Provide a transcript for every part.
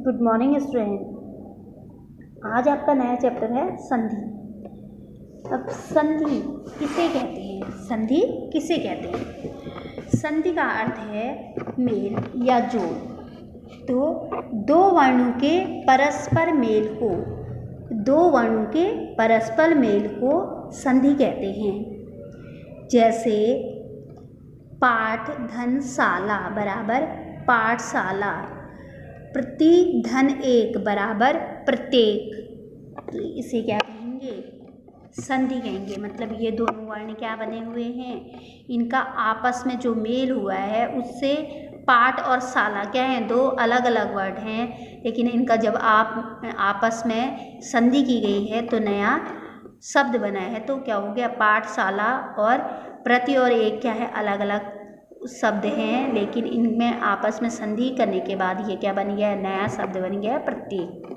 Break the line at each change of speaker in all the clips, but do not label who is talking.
Good morning student. आज आपका नया चैप्टर है संधि। अब संधि किसे कहते हैं? संधि किसे कहते हैं? संधि का अर्थ है मेल या जोड़। तो दो वर्णों के परस्पर मेल को संधि कहते हैं। जैसे पाठ धन शाला बराबर पाठशाला, प्रति धन एक बराबर प्रत्येक। तो इसे क्या कहेंगे? संधि कहेंगे। मतलब ये दोनों वर्ण क्या बने हुए हैं, इनका आपस में जो मेल हुआ है उससे पाठ और शाला क्या हैं, दो अलग अलग वर्ड हैं, लेकिन इनका जब आपस में संधि की गई है तो नया शब्द बना है। तो क्या हो गया? पाठशाला और प्रति और एक क्या है, अलग अलग शब्द हैं, लेकिन इनमें आपस में संधि करने के बाद ये क्या बन गया? नया शब्द बन गया प्रत्येक।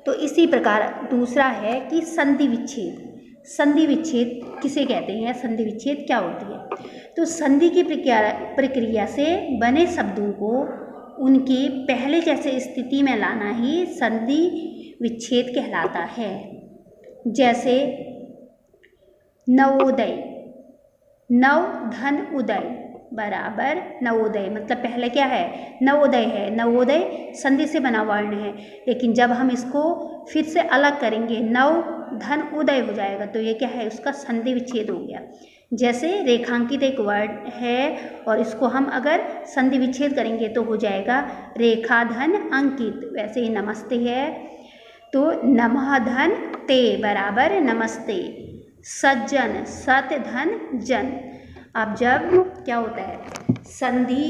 तो इसी प्रकार दूसरा है कि संधि विच्छेद। संधि विच्छेद किसे कहते हैं? संधि विच्छेद क्या होती है? तो संधि की प्रक्रिया से बने शब्दों को उनकी पहले जैसे स्थिति में लाना ही संधि विच्छेद कहलाता है। जैसे नवोदय, नव धन उदय बराबर नवोदय। मतलब पहले क्या है? नवोदय है। नवोदय संधि से बना वर्ण है, लेकिन जब हम इसको फिर से अलग करेंगे नव धन उदय हो जाएगा, तो ये क्या है? उसका संधि विच्छेद हो गया। जैसे रेखांकित एक वर्ड है और इसको हम अगर संधि विच्छेद करेंगे तो हो जाएगा रेखा धन अंकित। वैसे ही नमस्ते है तो नमः धन ते बराबर नमस्ते। सज्जन सत धन जन। अब जब क्या होता है, संधि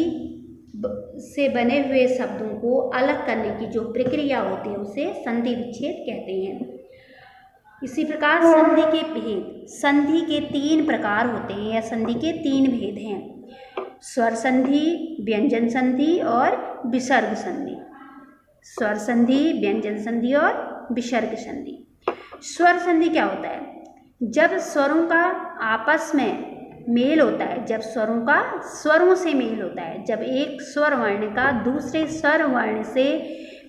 से बने हुए शब्दों को अलग करने की जो प्रक्रिया होती है उसे संधि विच्छेद कहते हैं। इसी प्रकार संधि के भेद, संधि के 3 प्रकार होते हैं या संधि के 3 भेद हैं। स्वर संधि, व्यंजन संधि और विसर्ग संधि। स्वर संधि, व्यंजन संधि और विसर्ग संधि। स्वर संधि क्या होता है? जब स्वरों का आपस में मेल होता है, जब स्वरों का स्वरों से मेल होता है, जब एक स्वर वर्ण का दूसरे स्वर वर्ण से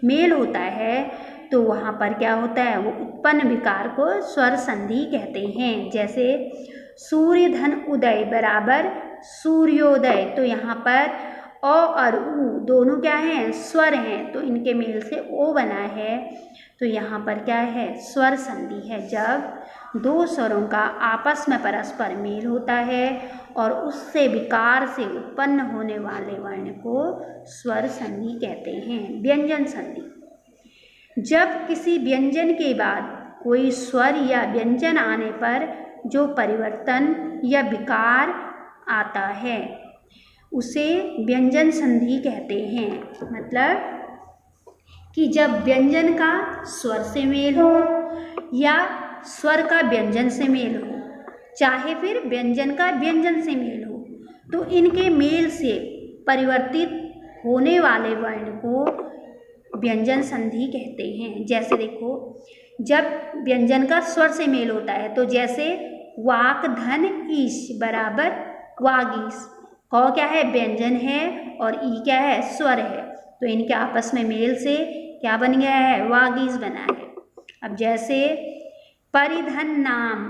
मेल होता है तो वहाँ पर क्या होता है? वो उत्पन्न विकार को स्वर संधि कहते हैं। जैसे सूर्य धन उदय बराबर सूर्योदय। तो यहाँ पर अ और उ दोनों क्या हैं? स्वर हैं, तो इनके मेल से ओ बना है, तो यहाँ पर क्या है? स्वर संधि है। जब दो स्वरों का आपस में परस्पर मेल होता है और उससे विकार से उत्पन्न होने वाले वर्ण को स्वर संधि कहते हैं। व्यंजन संधि, जब किसी व्यंजन के बाद कोई स्वर या व्यंजन आने पर जो परिवर्तन या विकार आता है उसे व्यंजन संधि कहते हैं। मतलब कि जब व्यंजन का स्वर से मेल हो या स्वर का व्यंजन से मेल हो, चाहे फिर व्यंजन का व्यंजन से मेल हो, तो इनके मेल से परिवर्तित होने वाले वर्ण को व्यंजन संधि कहते हैं। जैसे देखो, जब व्यंजन का स्वर से मेल होता है तो जैसे वाक धन ईश बराबर वागीश। क क्या है? व्यंजन है और ई क्या है? स्वर है, तो इनके आपस में मेल से क्या बन गया है? वागीश बना है। अब जैसे परिधन नाम,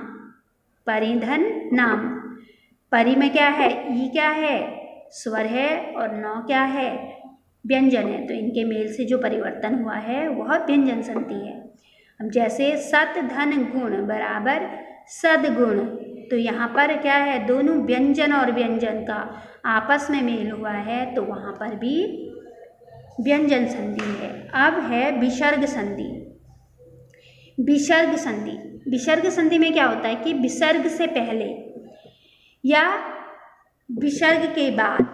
परिधन नाम, परि में क्या है? ई क्या है? स्वर है और नौ क्या है? व्यंजन है, तो इनके मेल से जो परिवर्तन हुआ है वह व्यंजन संधि है। अब जैसे सत धन गुण बराबर सदगुण। तो यहाँ पर क्या है? दोनों व्यंजन और व्यंजन का आपस में मेल हुआ है, तो वहाँ पर भी व्यंजन संधि है। अब है विसर्ग संधि। विसर्ग संधि, विसर्ग संधि में क्या होता है कि विसर्ग से पहले या विसर्ग के बाद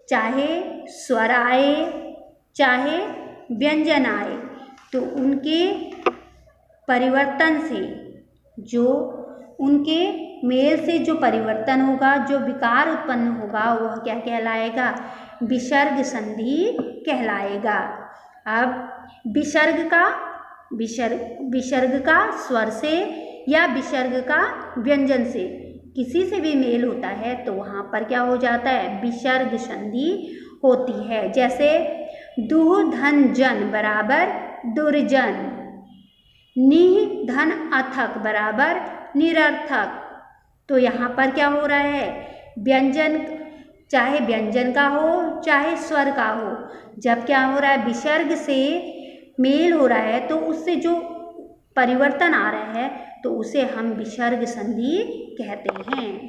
चाहे स्वर आए चाहे व्यंजन आए, तो उनके परिवर्तन से जो उनके मेल से जो परिवर्तन होगा, जो विकार उत्पन्न होगा, वह क्या कहलाएगा? विसर्ग संधि कहलाएगा। अब विसर्ग का स्वर से या विसर्ग का व्यंजन से किसी से भी मेल होता है तो वहाँ पर क्या हो जाता है? विसर्ग संधि होती है। जैसे दुह धन जन बराबर दुर्जन, निह धन अथक बराबर निरर्थक। तो यहाँ पर क्या हो रहा है, व्यंजन चाहे व्यंजन का हो चाहे स्वर का हो, जब क्या हो रहा है विसर्ग से मेल हो रहा है तो उससे जो परिवर्तन आ रहा है तो उसे हम विसर्ग संधि कहते हैं।